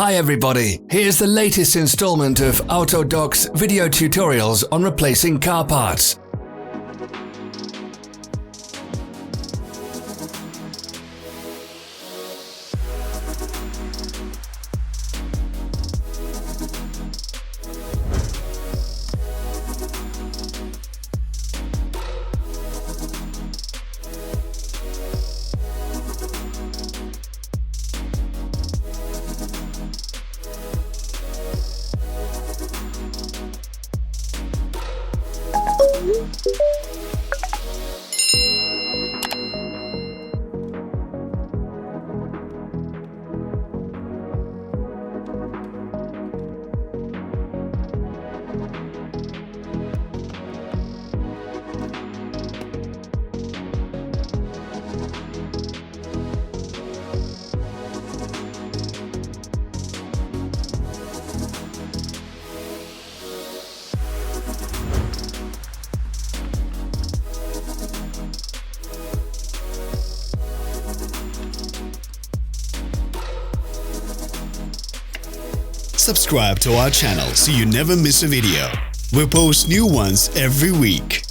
Hi everybody, here's the latest installment of Autodoc's video tutorials on replacing car parts. Subscribe to our channel so you never miss a video. We post new ones every week.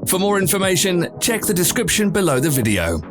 For more information, check the description below the video.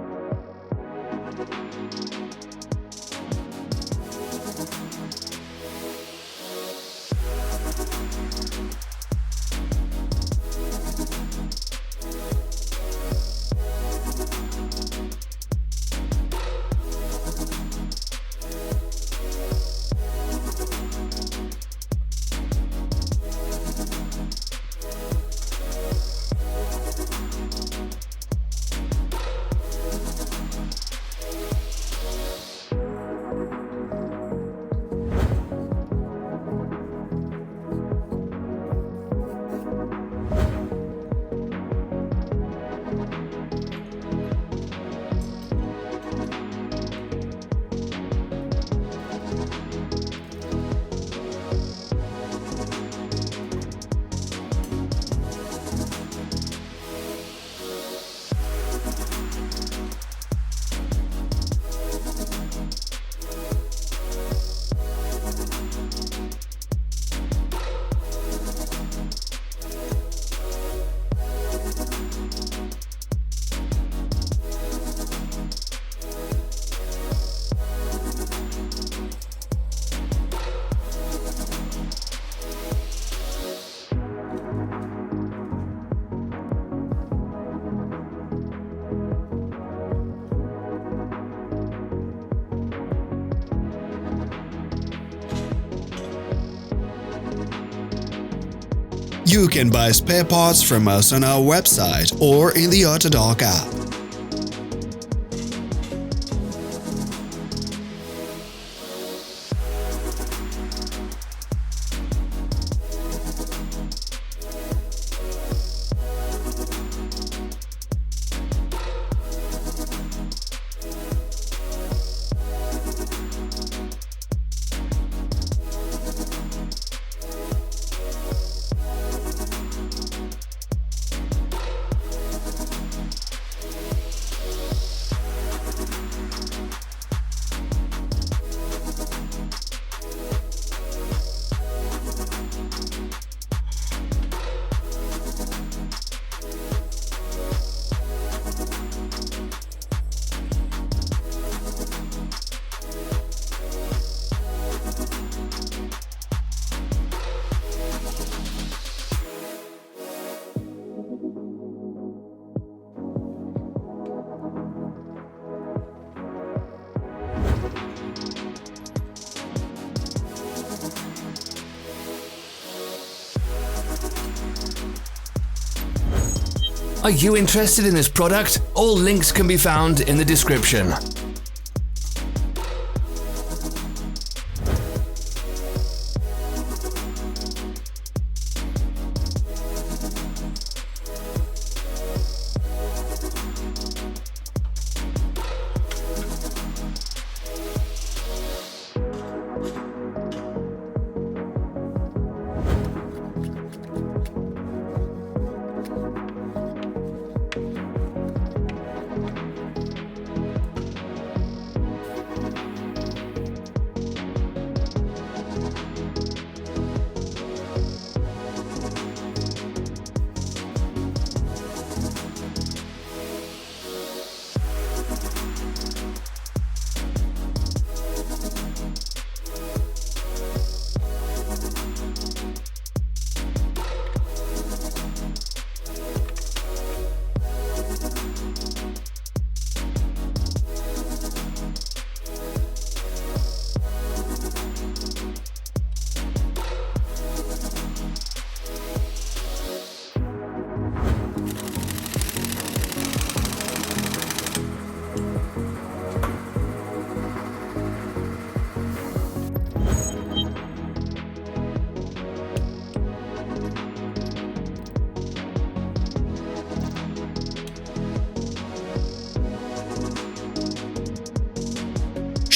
You can buy spare parts from us on our website or in the Autodoc app. Are you interested in this product? All links can be found in the description.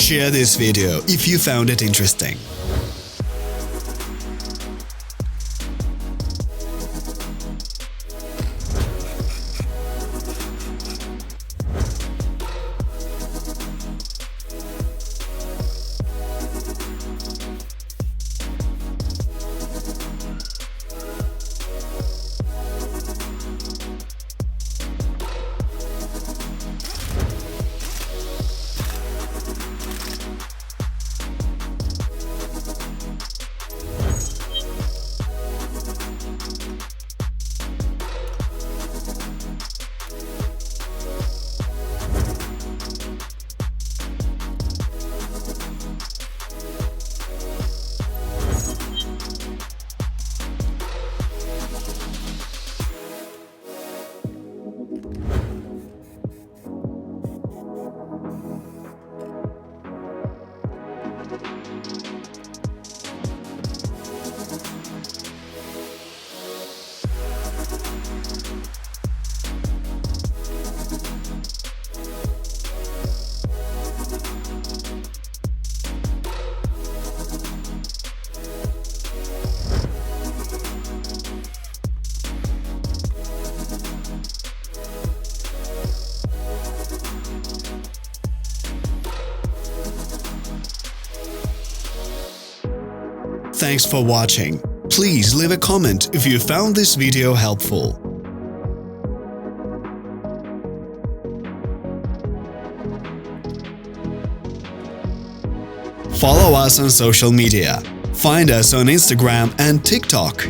Share this video if you found it interesting. Thanks for watching. Please leave a comment if you found this video helpful. Follow us on social media. Find us on Instagram and TikTok.